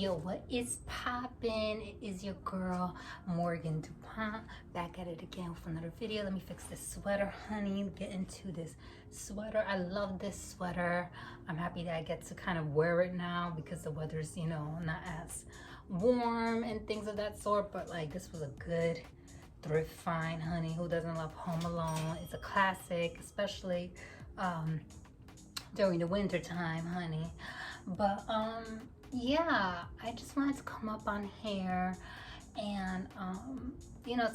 Yo, what is poppin'? It is your girl Morgindupont back at it again with another video. Let me fix this sweater, honey. Get into this sweater. I love this sweater. I'm happy that I get to kind of wear it now because the weather's, not as warm and things of that sort. But like, this was a good thrift find, honey. Who doesn't love Home Alone? It's a classic, especially during the winter time, honey. But yeah, I just wanted to come up on here and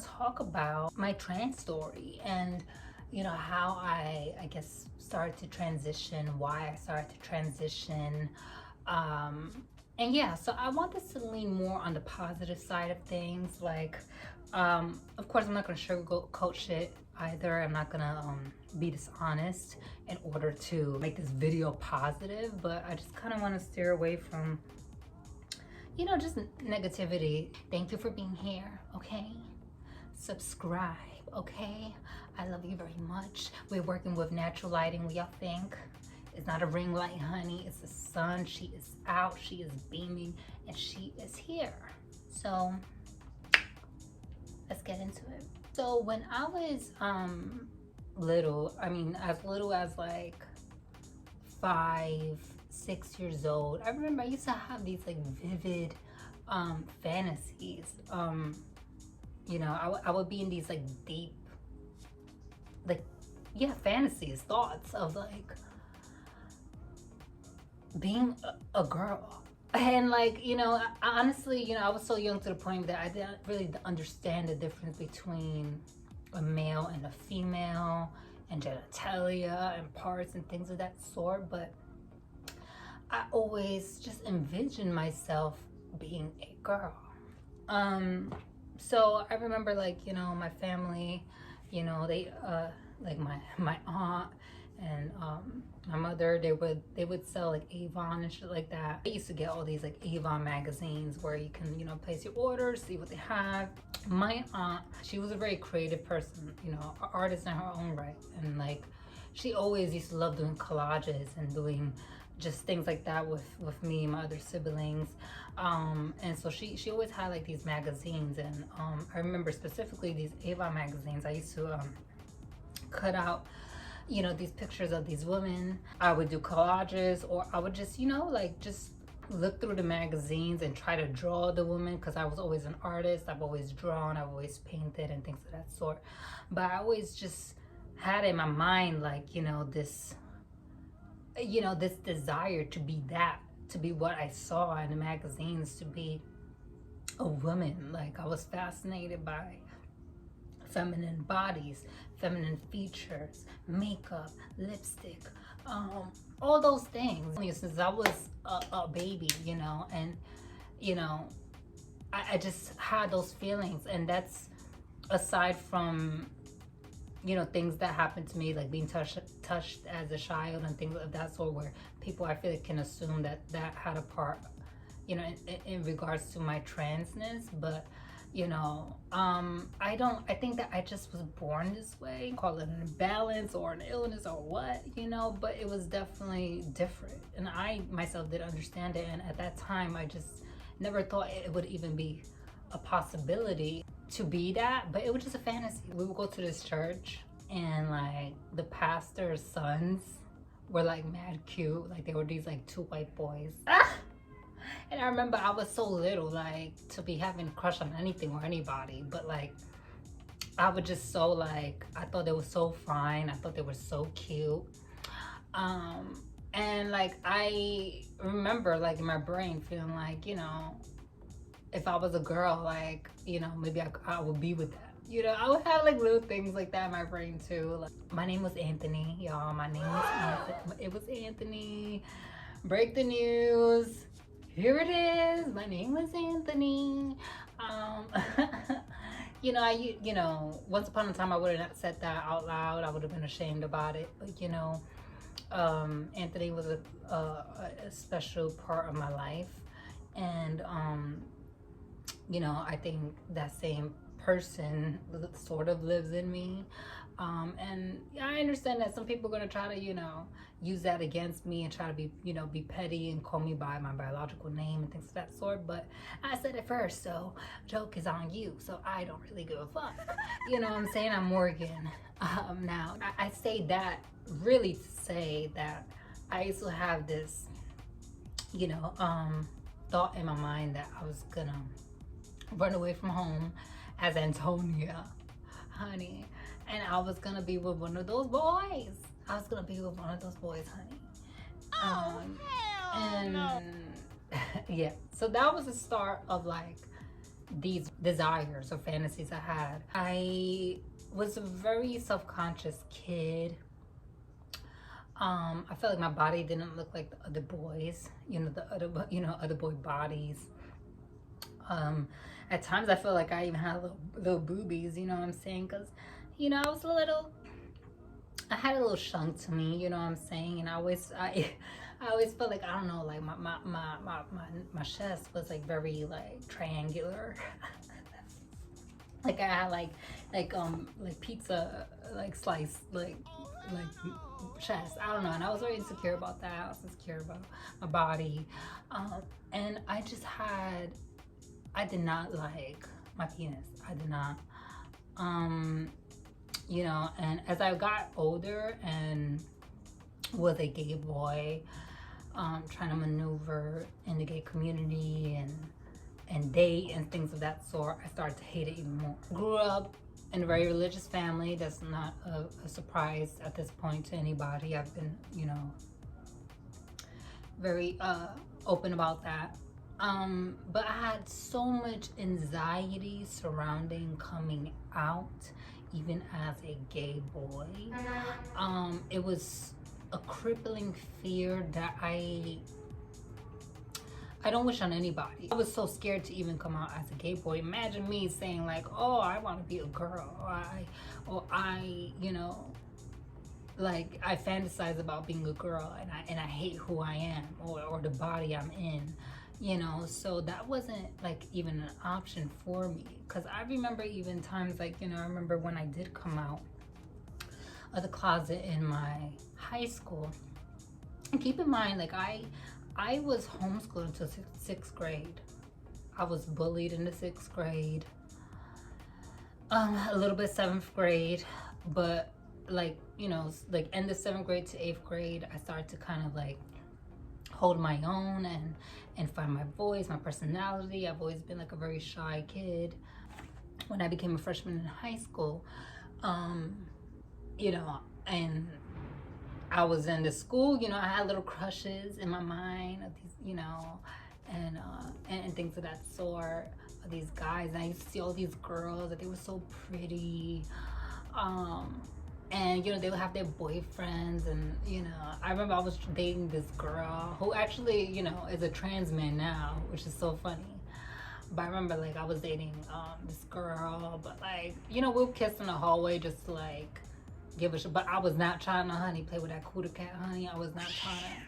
talk about my trans story and how I guess started to transition, why I started to transition. And yeah, so I want this to lean more on the positive side of things. Like of course I'm not gonna sugarcoat shit either. I'm not gonna be dishonest in order to make this video positive, but I just kind of want to steer away from just negativity. Thank you for being here, okay? Subscribe, okay? I love you very much. We're working with natural lighting. What y'all think? It's not a ring light, honey. It's the sun. She is out, she is beaming, and she is here. So let's get into it. So when I was little, I mean as little as like 5, 6 years old, I remember I used to have these like vivid fantasies. I would be in these like deep, fantasies, thoughts of like being a girl. And like, honestly, I was so young to the point that I didn't really understand the difference between a male and a female and genitalia and parts and things of that sort. But I always just envisioned myself being a girl. So I remember like, my family, they like my aunt and my mother, they would sell like Avon and shit like that. I used to get all these like Avon magazines where you can place your orders, see what they have. My aunt, she was a very creative person, an artist in her own right, and like she always used to love doing collages and doing just things like that with me and my other siblings. And so she always had like these magazines, and I remember specifically these Avon magazines. I used to cut out these pictures of these women. I would do collages, or I would just just look through the magazines and try to draw the woman, because I was always an artist. I've always drawn, I've always painted and things of that sort. But I always just had in my mind like this desire to be that, to be what I saw in the magazines, to be a woman. Like I was fascinated by feminine bodies, feminine features, makeup, lipstick, all those things. Since I was a baby, and I just had those feelings. And that's aside from things that happened to me, like being touched as a child and things of that sort, where people, I feel like, can assume that had a part in regards to my transness. But I think that I just was born this way. Call it an imbalance or an illness or what, but it was definitely different, and I myself didn't understand it. And at that time I just never thought it would even be a possibility to be that, but it was just a fantasy. We would go to this church, and like the pastor's sons were like mad cute. Like they were these like 2 white boys. And I remember I was so little, like, to be having a crush on anything or anybody, but like I was just so like, I thought they were so fine, I thought they were so cute. And like I remember like in my brain feeling like, if I was a girl, like, maybe I would be with that. I would have like little things like that in my brain too. Like, my name was Anthony, y'all. My name was Anthony. It was Anthony. Break the news. Here it is. My name was Anthony. Once upon a time I would have not said that out loud. I would have been ashamed about it. But Anthony was a special part of my life, and I think that same person sort of lives in me. And I understand that some people are going to try to, use that against me and try to be, be petty and call me by my biological name and things of that sort. But I said it first, so joke is on you. So I don't really give a fuck. You know what I'm saying? I'm Morgan. Now, I say that really to say that I used to have this, thought in my mind that I was going to run away from home as Antonia, honey. And I was going to be with one of those boys. I was gonna be with one of those boys, honey. Hell no. Yeah, so that was the start of like these desires or fantasies I had. I was a very self-conscious kid. I felt like my body didn't look like the other boys, other boy bodies. At times I felt like I even had little boobies, you know what I'm saying? Because, I was I had a little shunk to me, you know what I'm saying? And I always felt like, I don't know, like my chest was like very like triangular. Like I had like pizza like slice like chest. I don't know. And I was very insecure about that. I was insecure about my body. And I did not like my penis. I did not. And as I got older and was a gay boy, trying to maneuver in the gay community and date and things of that sort, I started to hate it even more. Grew up in a very religious family. That's not a surprise at this point to anybody. I've been, very open about that. But I had so much anxiety surrounding coming out, even as a gay boy. It was a crippling fear that I don't wish on anybody. I was so scared to even come out as a gay boy. Imagine me saying like, oh, I want to be a girl, or I like I fantasize about being a girl and I hate who I am or the body I'm in. So that wasn't like even an option for me, because I remember even times like, I remember when I did come out of the closet in my high school. And keep in mind, like I was homeschooled until sixth grade. I was bullied in the 6th grade, a little bit 7th grade, but like, like end of 7th grade to 8th grade, I started to kind of like hold my own and find my voice, my personality. I've always been like a very shy kid. When I became a freshman in high school, and I was in the school, I had little crushes in my mind of these, and things of that sort, of these guys. And I used to see all these girls that they were so pretty. And they would have their boyfriends, and I remember I was dating this girl who actually is a trans man now, which is so funny. But I remember like I was dating this girl, but like we'll kiss in the hallway just to like give a shit. But I was not trying to, honey, play with that cooter cat, honey. I was not trying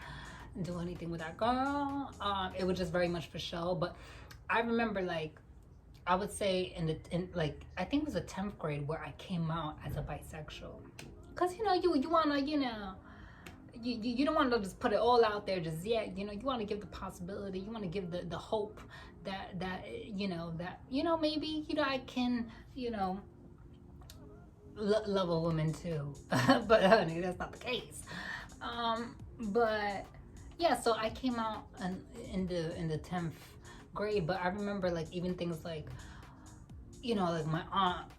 to do anything with that girl. It was just very much for show. But I remember like I would say in like I think it was the 10th grade where I came out as a bisexual, cause you wanna you don't want to just put it all out there just yet. You want to give the possibility. You want to give the hope that maybe I can love a woman too. But honey, that's not the case. But yeah, so I came out in the 10th grade. But I remember like even things like like my aunt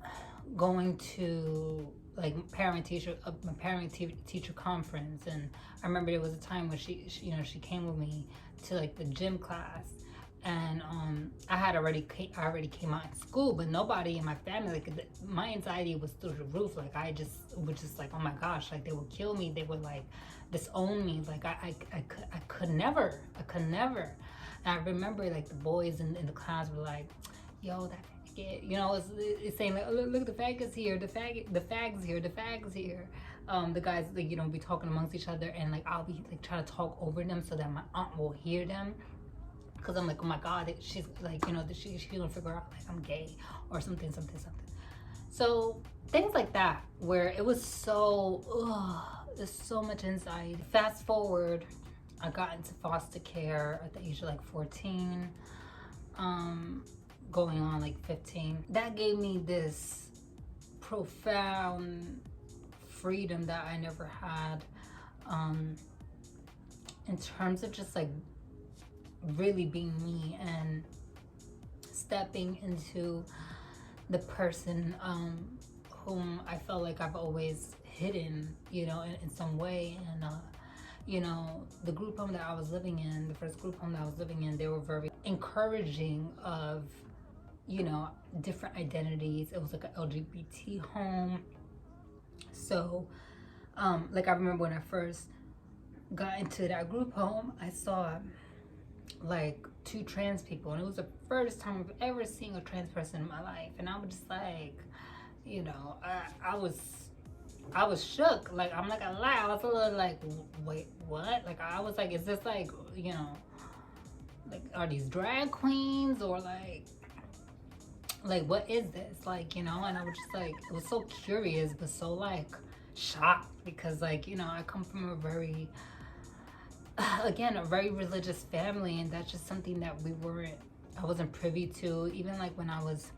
going to like parent teacher conference, and I remember there was a time when she came with me to like the gym class, and I already came out in school, but nobody in my family, like my anxiety was through the roof. Like I was just like, oh my gosh, like they would kill me, they would like disown me. Like I could never. And I remember like the boys in the class were like, yo, that faggot, it's saying like, oh, look, the faggots here, the fags here. The guys like be talking amongst each other, and like I'll be like trying to talk over them so that my aunt will hear them. because I'm like, oh my God, she's like, you know, she's gonna figure out like I'm gay or something. So things like that, where it was so, there's so much anxiety. Fast forward, I got into foster care at the age of like 14, going on like 15. That gave me this profound freedom that I never had, in terms of just like really being me and stepping into the person whom I felt like I've always hidden, you know, in some way. And you know, the group home that I was living in, the first group home that I was living in, they were very encouraging of, you know, different identities. It was like an LGBT home. So like I remember when I first got into that group home, I saw like 2 trans people, and it was the first time I've ever seen a trans person in my life. And I was just like, you know, I was shook. Like, I'm not gonna lie, I was a little like, wait, what? Like, I was like, is this like, you know, like, are these drag queens, or like what is this, like, you know? And I was just like, it was so curious but so like shocked, because like, you know, I come from a very again, a very religious family, and that's just something that I wasn't privy to. Even when I was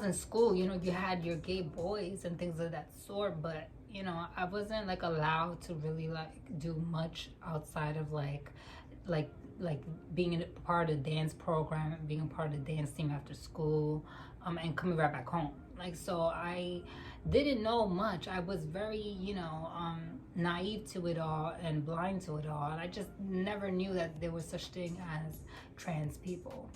in school, you know, you had your gay boys and things of that sort, but you know, I wasn't like allowed to really like do much outside of like being a part of the dance program and being a part of the dance team after school, and coming right back home. Like, so I didn't know much. I was very, you know, naive to it all and blind to it all. And I just never knew that there was such thing as trans people.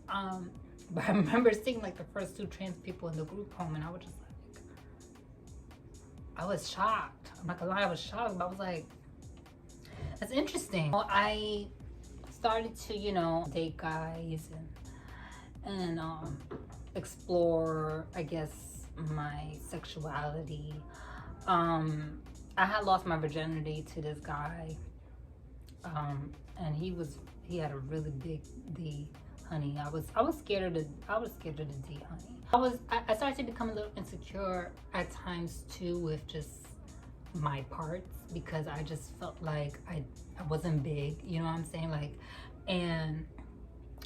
But I remember seeing like the first 2 trans people in the group home, and I was just like, I was shocked. I'm not gonna lie, I was shocked, but I was like, that's interesting. I started to, you know, date guys and explore, I guess, my sexuality. I had lost my virginity to this guy, and he had a really big D, honey. I was scared of the D, honey. I started to become a little insecure at times too with just my parts, because I just felt like I wasn't big, you know what I'm saying? Like, and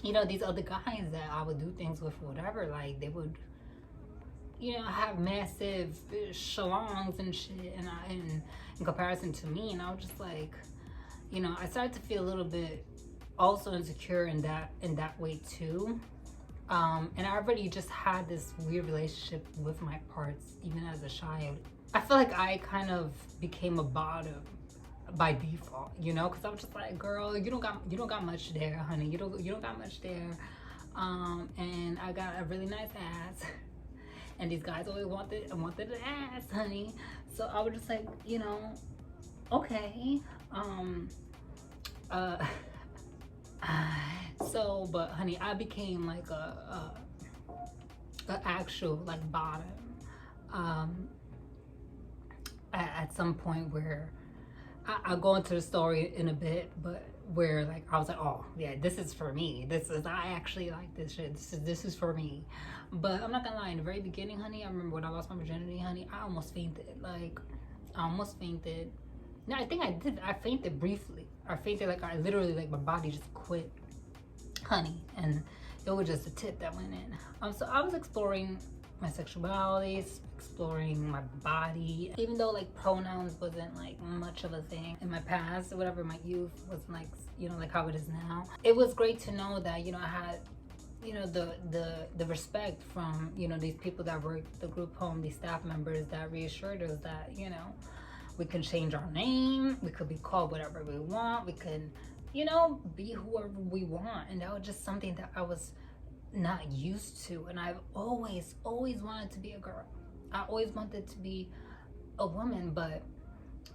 you know, these other guys that I would do things with, whatever, like they would, you know, have massive shalongs and shit, and in comparison to me, and I was just like, you know, I started to feel a little bit also insecure in that way too. And I already just had this weird relationship with my parts even as a child. I feel like I kind of became a bottom by default, you know, because I was just like, girl, you don't got much there, honey. You don't got much there. And I got a really nice ass, and these guys always wanted an ass, honey. So I was just like, you know, okay. So, but honey, I became like a actual like bottom. At some point where I'll go into the story in a bit, but where like I was like, oh yeah, this is for me. I actually like this shit. This is for me. But I'm not gonna lie, in the very beginning, honey, I remember when I lost my virginity, honey, I almost fainted. Like, I almost fainted. No, I think I did. I fainted briefly. I fainted, like, I literally, like, my body just quit, honey, and it was just a tip that went in. So I was exploring my sexuality, exploring my body, even though like pronouns wasn't like much of a thing in my past or whatever, my youth wasn't like, you know, like how it is now. It was great to know that, you know, I had, you know, the respect from, you know, these people that worked the group home, these staff members that reassured us that, you know, we can change our name, we could be called whatever we want, we can, you know, be whoever we want. And that was just something that I was not used to. And I've always wanted to be a girl. I always wanted to be a woman, but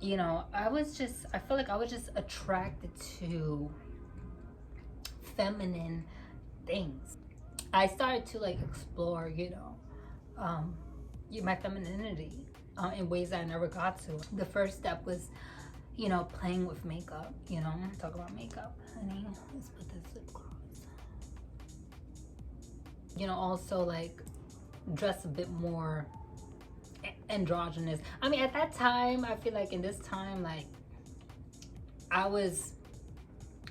you know, I feel like I was just attracted to feminine things. I started to like explore, you know, my femininity in ways that I never got to. The first step was, you know, playing with makeup, you know, talk about makeup, honey. Let's put this lip gloss. You know, also like dress a bit more androgynous. I mean, at that time, I feel like in this time, like I was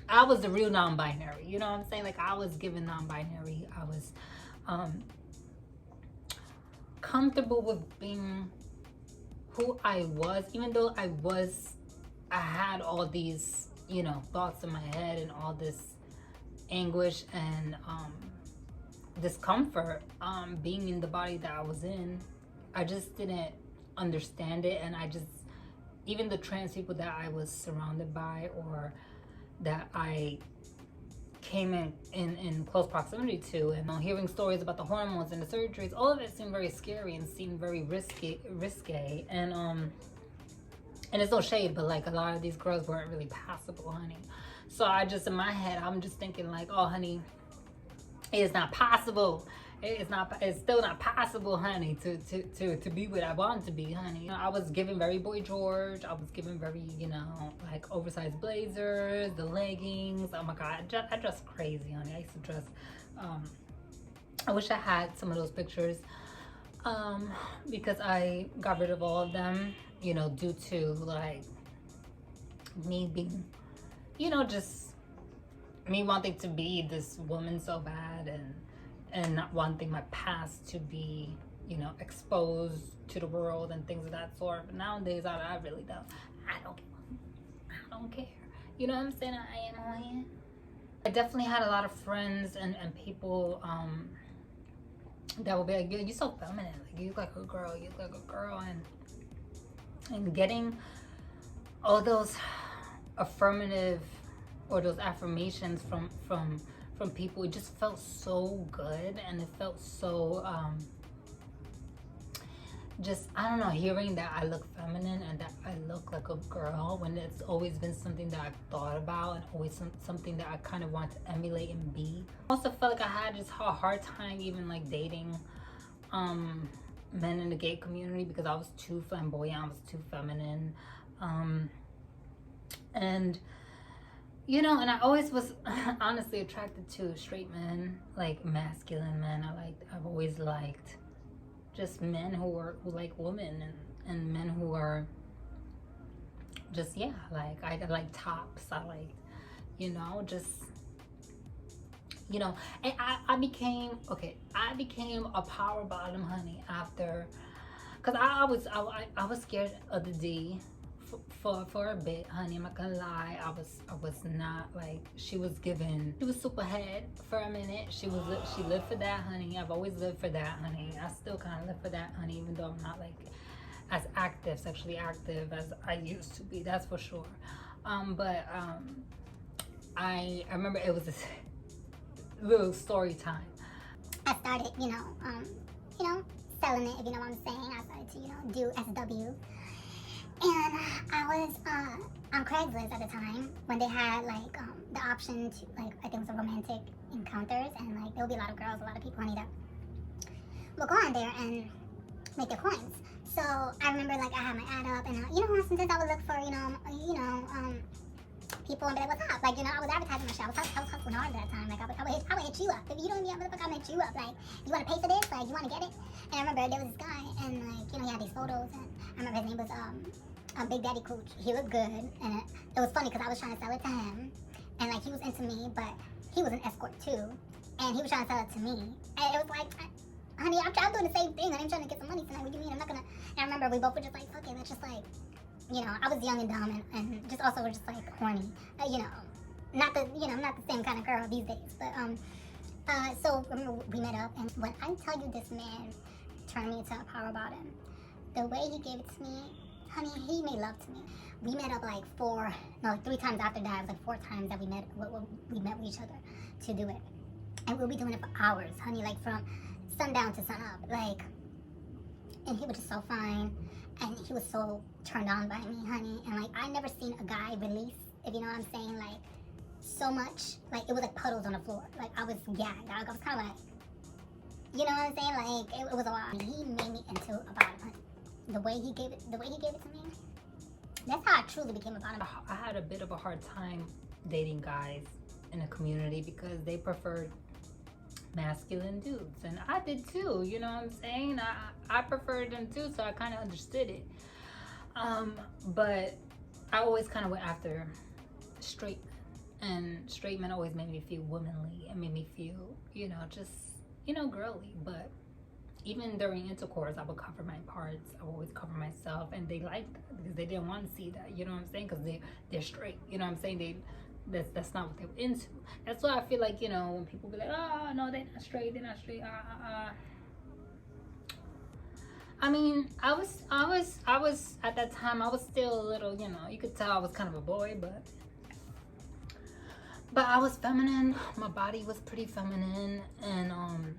the real non-binary, you know what I'm saying? Like I was given non-binary. I was comfortable with being who I was, even though I had all these, you know, thoughts in my head and all this anguish and discomfort being in the body that I was in. I just didn't understand it, and I just, even the trans people that I was surrounded by or that I came in close proximity to, and hearing stories about the hormones and the surgeries, all of it seemed very scary and seemed very risky, and it's no shade, but like a lot of these girls weren't really passable, honey. So I just, in my head, I'm just thinking like, oh honey, it's not possible. It's still not possible, honey, to be what I want to be, honey. You know, I was given very Boy George. I was given very, you know, like oversized blazers, the leggings. Oh my God, I dressed crazy, honey. I used to dress, I wish I had some of those pictures, because I got rid of all of them, you know, due to like me being, you know, just me wanting to be this woman so bad, and not wanting my past to be, you know, exposed to the world and things of that sort. But nowadays, I really don't. I don't care. You know what I'm saying? I am who I am. I definitely had a lot of friends and people that would be like, you're so feminine. Like, you look like a girl. You look like a girl. And getting all those affirmative or those affirmations from people, it just felt so good, and it felt so just, I don't know, hearing that I look feminine and that I look like a girl, when it's always been something that I've thought about and always something that I kind of want to emulate and be. I also felt like I had just a hard time even like dating men in the gay community, because I was too flamboyant, I was too feminine, and you know, and I always was honestly attracted to straight men, like masculine men. I've always liked just men who like women, and men who are just, yeah, like I like tops. I like, you know, just, you know, and I became a power bottom, honey, after, cause I was scared of the D. For a bit, honey. I'm not gonna lie. I was not like, she was super head for a minute. She lived for that, honey. I've always lived for that, honey. I still kind of live for that, honey, even though I'm not like as sexually active as I used to be. That's for sure. I remember it was this little story time. I started, you know, selling it, if you know what I'm saying. I started to, you know, do SW. And I was on Craigslist at the time when they had like the option to, like, I think it was a romantic encounters, and like there would be a lot of girls, a lot of people, honey, that will go on there and make their coins. So I remember like I had my ad up, and you know, sometimes I would look for, you know, people and be like, what's up? Like, you know, I was advertising my show. I was hustling hard at that time. Like, I would hit you up. If you don't know me, I'm gonna hit you up. Like, you want to pay for this? Like, you want to get it? And I remember there was this guy, and like, you know, he had these photos, and I remember his name was Big Daddy Cooch. He looked good, and it was funny because I was trying to sell it to him, and like he was into me, but he was an escort too, and he was trying to sell it to me, and it was like, honey, I'm doing the same thing. I'm trying to get some money tonight. What do you mean? I'm not gonna. And I remember we both were just like, okay, let's just like, you know, I was young and dumb, and just also were just like horny, you know, not the same kind of girl these days, but so remember we met up, and when I tell you this man turned me into a power bottom, the way he gave it to me, honey, he made love to me. We met up like 3 times after that. It was like 4 times that we met with each other to do it, and we'll be doing it for hours, honey, like from sundown to sunup, like, and he was just so fine. And he was so turned on by me, honey. And like, I never seen a guy release, if you know what I'm saying, like, so much. Like, it was like puddles on the floor. Like, I was gagged. I was kind of like, you know what I'm saying? Like, it was a lot. He made me into a bottom, honey. The way he gave it to me That's how I truly became a bottom. I had a bit of a hard time dating guys in the community because they preferred masculine dudes, and I did too, you know what I'm saying? I preferred them too, so I kind of understood it. But I always kind of went after straight men, and straight men always made me feel womanly and made me feel, you know, just, you know, girly. But even during intercourse, I would cover my parts. I would always cover myself, and they liked that because they didn't want to see that, you know what I'm saying? Because they're straight, you know what I'm saying? That's not what they were into. That's why I feel like, you know, when people be like, oh no, they're not straight. I mean, I was at that time, I was still a little, you know, you could tell I was kind of a boy, but I was feminine. My body was pretty feminine, and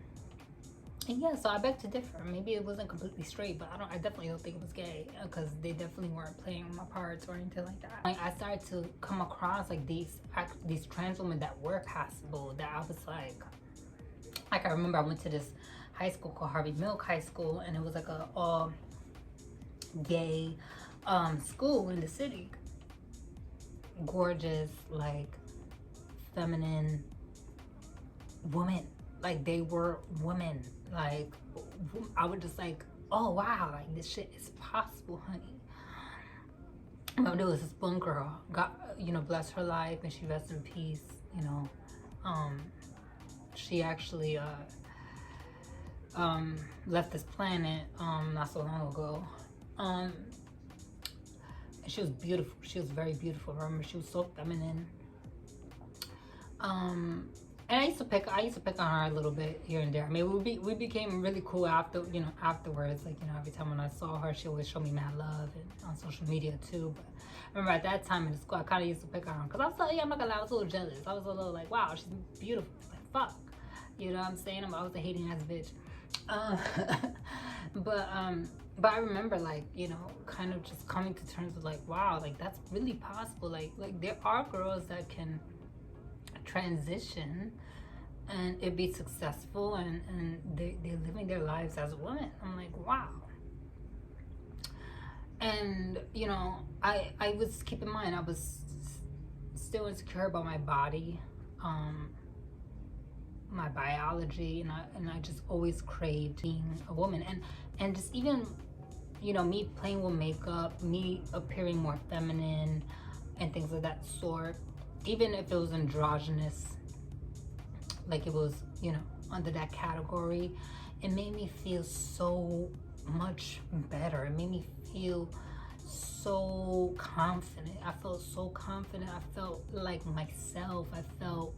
yeah, so I beg to differ. Maybe it wasn't completely straight, but I definitely don't think it was gay, because they definitely weren't playing with my parts or anything like that. I started to come across like these trans women that were passable, that I was like I remember I went to this high school called Harvey Milk High School, and it was like a all gay school in the city. Gorgeous, like feminine women, like they were women. Like I would just like, oh wow, like this shit is possible, honey. I remember there was this one girl, God, you know, bless her life and she rests in peace, you know. She actually left this planet not so long ago. And she was beautiful. She was very beautiful. I remember she was so feminine. And I used to pick on her a little bit here and there. I mean, we became really cool afterwards. Like, you know, every time when I saw her, she always showed me mad love, and on social media too. But I remember at that time in the school, I kind of used to pick on her because I was like, yeah, I'm not gonna lie, I was a little jealous. I was a little like, wow, she's beautiful. Like, fuck, you know what I'm saying? I was a hating ass bitch. But I remember, like, you know, kind of just coming to terms with like, wow, like that's really possible. Like there are girls that can transition and it be successful, and they're living their lives as women. I'm like, wow. And you know, I was, keep in mind, I was still insecure about my body, my biology, and I just always craved being a woman, and just even, you know, me playing with makeup, me appearing more feminine and things of that sort. Even if it was androgynous, like it was, you know, under that category, it made me feel so much better. It made me feel so confident. I felt so confident. I felt like myself. I felt,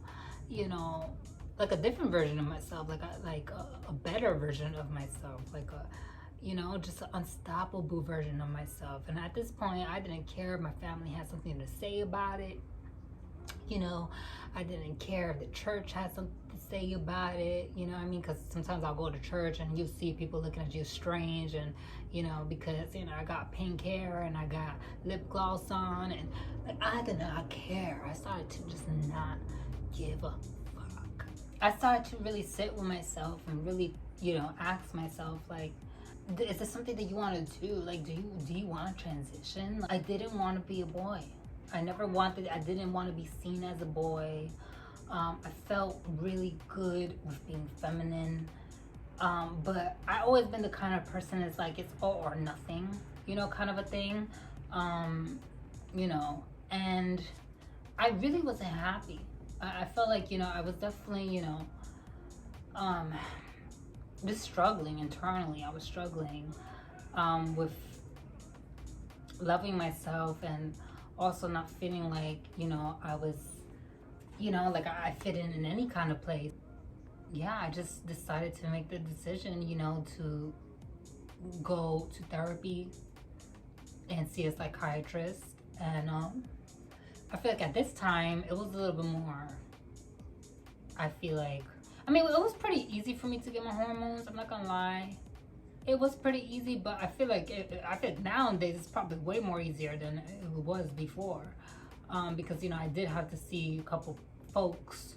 you know, like a different version of myself, like a better version of myself, like a, you know, just an unstoppable version of myself. And at this point, I didn't care if my family had something to say about it. You know, I didn't care if the church had something to say about it, you know what I mean? Because sometimes I'll go to church and you see people looking at you strange, and, you know, because, you know, I got pink hair and I got lip gloss on, and like, I did not care. I started to just not give a fuck. I started to really sit with myself and really, you know, ask myself, like, is this something that you want to do? Like, do you want to transition? Like, I didn't want to be a boy. I didn't want to be seen as a boy. I felt really good with being feminine. But I always been the kind of person that's like, it's all or nothing, you know, kind of a thing. You know, and I really wasn't happy. I felt like, you know, I was definitely, you know, just struggling internally. I was struggling with loving myself, and also not feeling like, you know, I was, you know, like I fit in any kind of place. Yeah, I just decided to make the decision, you know, to go to therapy and see a psychiatrist. And I feel like at this time it was a little bit more, I feel like, I mean, it was pretty easy for me to get my hormones, I'm not gonna lie. It was pretty easy, but I feel like nowadays it's probably way more easier than it was before, because, you know, I did have to see a couple folks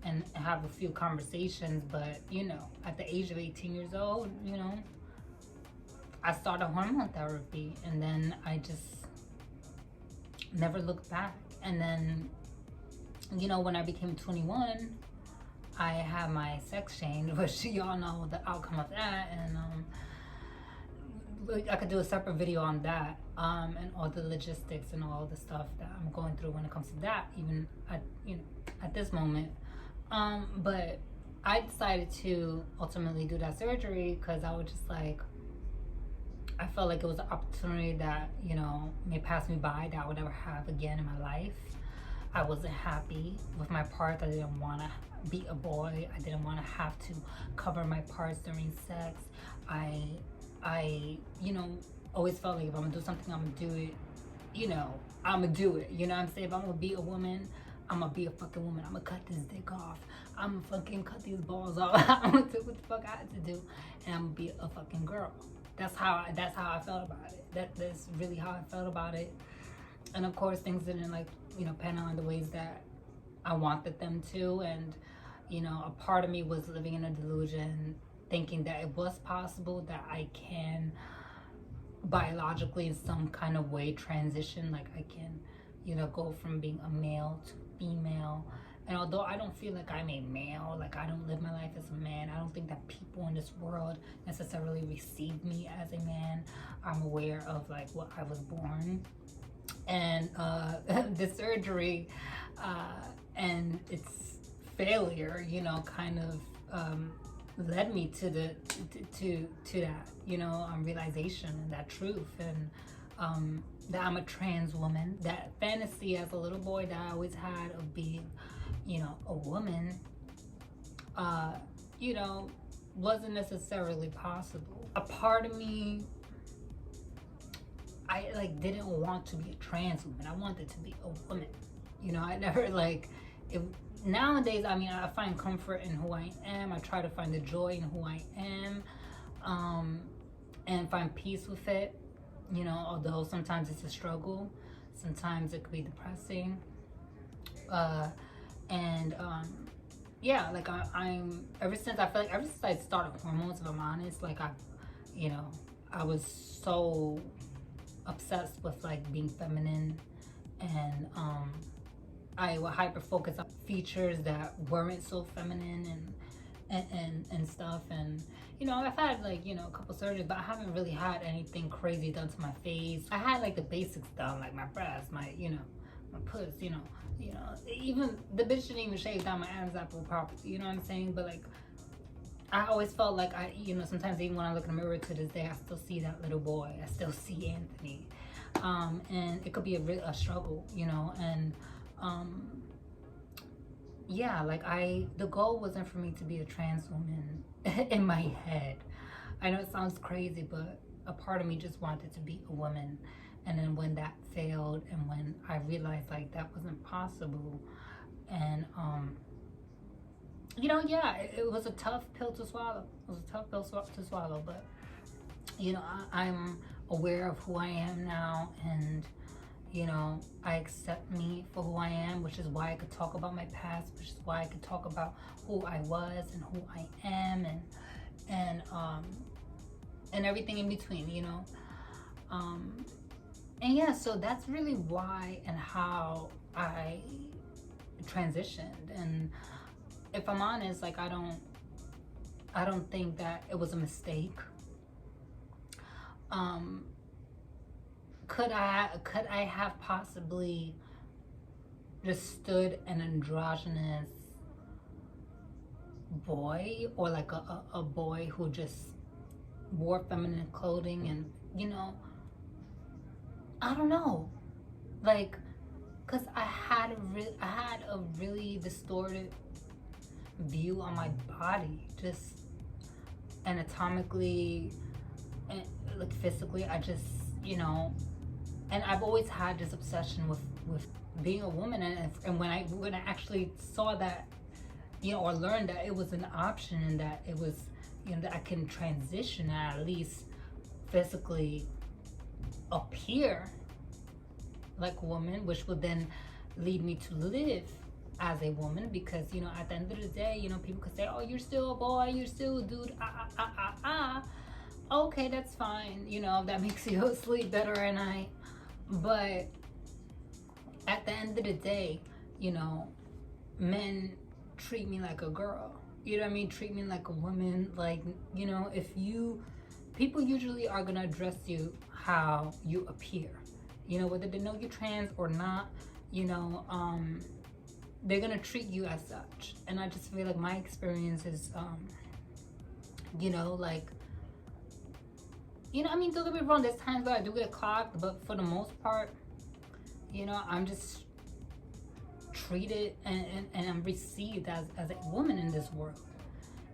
and have a few conversations. But, you know, at the age of 18 years old, you know, I started hormone therapy, and then I just never looked back. And then, you know, when I became 21, I had my sex change, which y'all know the outcome of that. And I could do a separate video on that, and all the logistics and all the stuff that I'm going through when it comes to that, even at, you know, at this moment. But I decided to ultimately do that surgery because I was just like, I felt like it was an opportunity that, you know, may pass me by that I would never have again in my life. I wasn't happy with my parts. I didn't want to be a boy. I didn't want to have to cover my parts during sex. I, you know, always felt like if I'm gonna do something, I'm gonna do it, you know, I'm gonna do it. You know what I'm saying? If I'm gonna be a woman, I'm gonna be a fucking woman. I'm gonna cut this dick off. I'm gonna fucking cut these balls off. I'm gonna do what the fuck I had to do, and I'm gonna be a fucking girl. That's how I felt about it. That's really how I felt about it. And of course, things didn't, like, you know, pan out in the ways that I wanted them to. And, you know, a part of me was living in a delusion, thinking that it was possible that I can biologically in some kind of way transition, like I can, you know, go from being a male to female. And although I don't feel like I'm a male, like I don't live my life as a man, I don't think that people in this world necessarily receive me as a man. I'm aware of like what I was born. And the surgery and its failure, you know, kind of led me to the to that, you know, realization and that truth, and that I'm a trans woman. That fantasy as a little boy that I always had of being, you know, a woman, you know, wasn't necessarily possible. A part of me, I like didn't want to be a trans woman. I wanted to be a woman. You know, I never like it. Nowadays, I mean, I find comfort in who I am. I try to find the joy in who I am, and find peace with it. You know, although sometimes it's a struggle, sometimes it could be depressing. Yeah, like I'm ever since I started hormones, if I'm honest, like you know, I was so obsessed with like being feminine, and I would hyper focus on features that weren't so feminine and stuff. And you know, I've had like, you know, a couple surgeries, but I haven't really had anything crazy done to my face. I had like the basics done, like my breasts, my, you know, my puss, you know, even the bitch didn't even shave down my Adam's apple properly, you know what I'm saying? But like, I always felt like you know, sometimes even when I look in the mirror to this day, I still see that little boy. I still see Anthony. And it could be a struggle, you know, and yeah, like the goal wasn't for me to be a trans woman in my head. I know it sounds crazy, but a part of me just wanted to be a woman. And then when that failed, and when I realized like that wasn't possible, and you know, yeah, it was a tough pill to swallow. It was a tough pill to swallow, but you know, I'm aware of who I am now, and you know, I accept me for who I am, which is why I could talk about my past, which is why I could talk about who I was and who I am, and everything in between, you know. And yeah, so that's really why and how I transitioned. And if I'm honest, like I don't think that it was a mistake. Could I have possibly just stood an androgynous boy, or like a boy who just wore feminine clothing, and you know, I don't know, like, cause I had a really distorted view on my body, just anatomically and like physically. I just, you know, and I've always had this obsession with being a woman, and when I actually saw that, you know, or learned that it was an option, and that it was, you know, that I can transition and at least physically appear like a woman, which would then lead me to live as a woman. Because, you know, at the end of the day, you know, people could say, oh, you're still a boy, you're still a dude, okay, that's fine, you know, that makes you sleep better at night. But at the end of the day, you know, men treat me like a girl. You know what I mean? Treat me like a woman. Like, you know, people usually are gonna address you how you appear. You know, whether they know you're trans or not, you know, they're gonna treat you as such. And I just feel like my experience is, you know, like, you know, I mean, don't get me wrong, there's times where I do get clocked, but for the most part, you know, I'm just treated and I'm received as a woman in this world.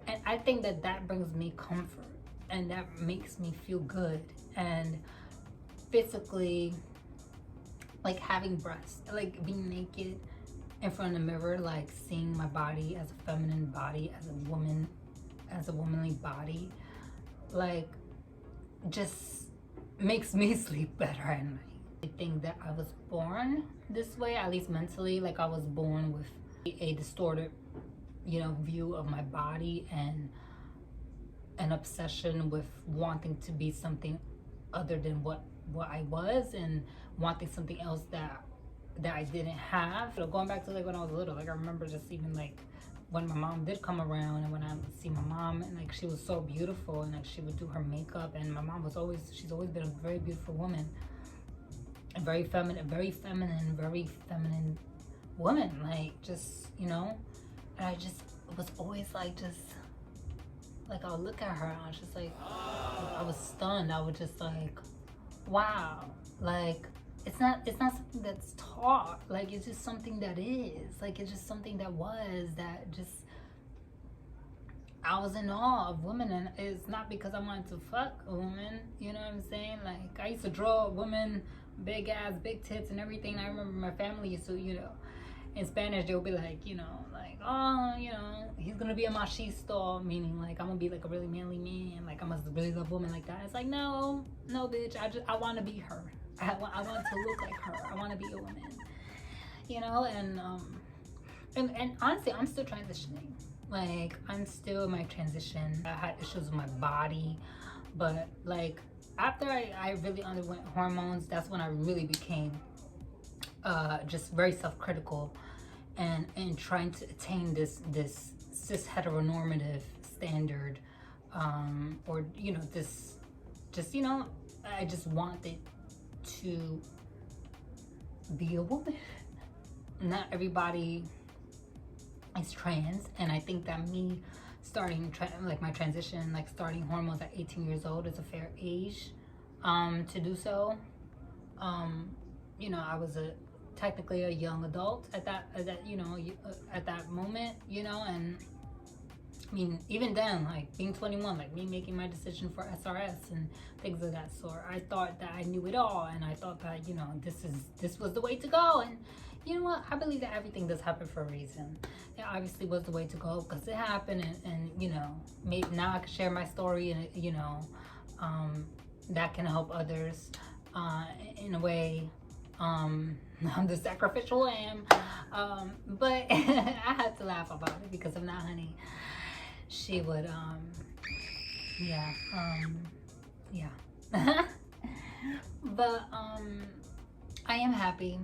And I think that brings me comfort, and that makes me feel good. And physically, like having breasts, like being naked in front of the mirror, like seeing my body as a feminine body, as a woman, as a womanly body, like just makes me sleep better at night. I think that I was born this way, at least mentally. Like I was born with a distorted, you know, view of my body and an obsession with wanting to be something other than what I was, and wanting something else that I didn't have. So going back to like when I was little, like I remember just even like when my mom did come around, and when I would see my mom, and like she was so beautiful, and like she would do her makeup, and my mom was she's always been a very beautiful woman, a very feminine woman, like just, you know. And I just was always like, just like I would look at her and I was just like I was stunned. I was just like, wow, like it's not something that's taught. Like it's just something that is. Like it's just something that was, that just, I was in awe of women. And it's not because I wanted to fuck a woman, you know what I'm saying? Like I used to draw women, big ass, big tits and everything. I remember my family used to, you know, in Spanish they'll be like, you know, like, oh, you know, he's gonna be a machisto, meaning like I'm gonna be like a really manly man, like I must really love women like that. It's like, no bitch, I want to be her. I want to look like her. I want to be a woman, you know. And honestly, I'm still transitioning. Like I'm still in my transition. I had issues with my body, but like after I really underwent hormones, that's when I really became just very self-critical and trying to attain this cis heteronormative standard, or, you know, this just, you know, I just wanted to be a woman. Not everybody is trans, and I think that me starting like my transition, like starting hormones at 18 years old is a fair age to do so. You know, I was technically a young adult at that you know, at that moment, you know. And I mean, even then, like being 21, like me making my decision for SRS and things of that sort, I thought that I knew it all, and I thought that, you know, this was the way to go. And you know what, I believe that everything does happen for a reason. It obviously was the way to go because it happened, and you know, maybe now I can share my story, and you know, that can help others in a way. I'm the sacrificial lamb, but I had to laugh about it because if not, honey, she would yeah. But I am happy.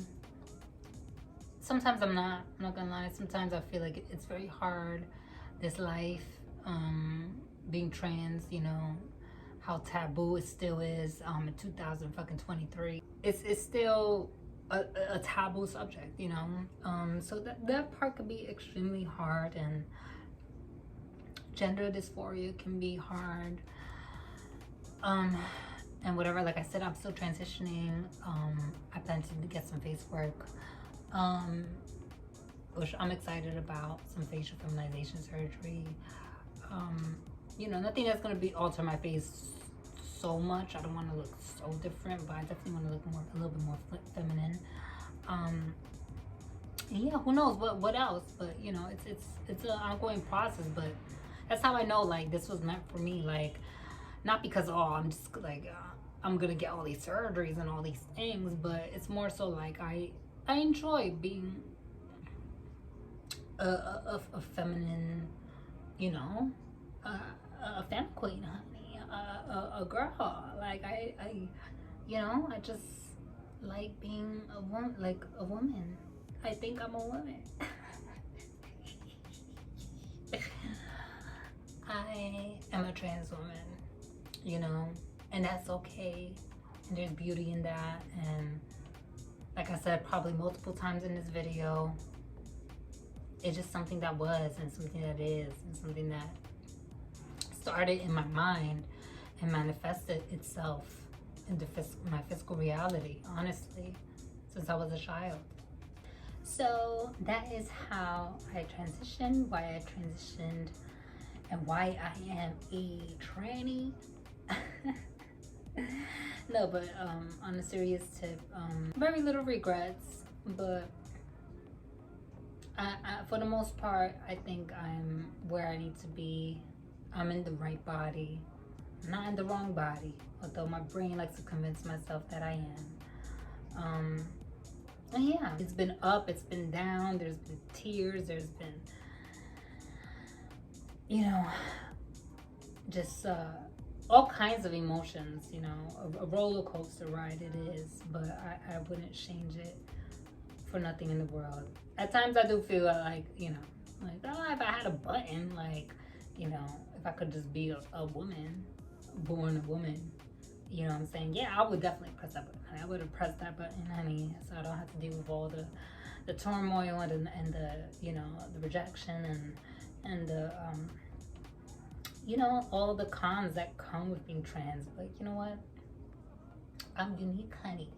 Sometimes I'm not gonna lie. Sometimes I feel like it's very hard, this life, being trans, you know, how taboo it still is in 2023. It's still a taboo subject, you know. So that part could be extremely hard, and gender dysphoria can be hard, and whatever. Like I said, I'm still transitioning. I plan to get some face work, which I'm excited about, some facial feminization surgery. You know, nothing that's gonna alter my face so much. I don't want to look so different, but I definitely want to look a little bit more feminine. Yeah, who knows what else? But you know, it's an ongoing process. But that's how I know, like, this was meant for me. Like, not because I'm just like I'm gonna get all these surgeries and all these things, but it's more so like I enjoy being a feminine, you know, a femme queen, honey, a girl. Like I you know, like being a woman, like a woman. I think I'm a woman. I am a trans woman, you know, and that's okay. And there's beauty in that. And like I said, probably multiple times in this video, it's just something that was, and something that is, and something that started in my mind and manifested itself into my physical reality, honestly, since I was a child. So that is how I transitioned, why I transitioned, and why I am a tranny. No, but on a serious tip, very little regrets, but I, for the most part, I think I'm where I need to be. I'm in the right body, not in the wrong body, although my brain likes to convince myself that I am. And yeah, it's been up, it's been down, there's been tears, there's been, you know, just all kinds of emotions, you know, a roller coaster ride it is, but I wouldn't change it for nothing in the world. At times I do feel like, you know, like, oh, if I had a button, like, you know, if I could just be a woman, born a woman, you know what I'm saying? Yeah, I would definitely press that button. I would have pressed that button, honey, so I don't have to deal with all the turmoil and the, you know, the rejection and the, you know, all the cons that come with being trans. But you know what? I'm unique, honey.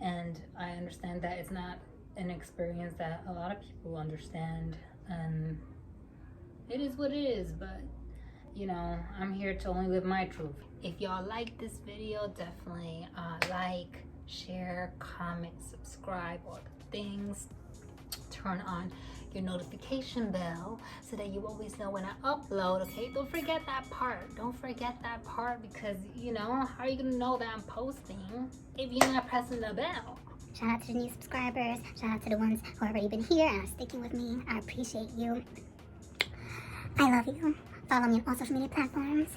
And I understand that it's not an experience that a lot of people understand. And it is what it is, but you know, I'm here to only live my truth. If y'all like this video, definitely like, share, comment, subscribe, all the things. Turn on your notification bell so that you always know when I upload, okay? Don't forget that part. Don't forget that part, because, you know, how are you gonna know that I'm posting if you're not pressing the bell? Shout out to the new subscribers. Shout out to the ones who have already been here and are sticking with me. I appreciate you. I love you. Follow me on all social media platforms.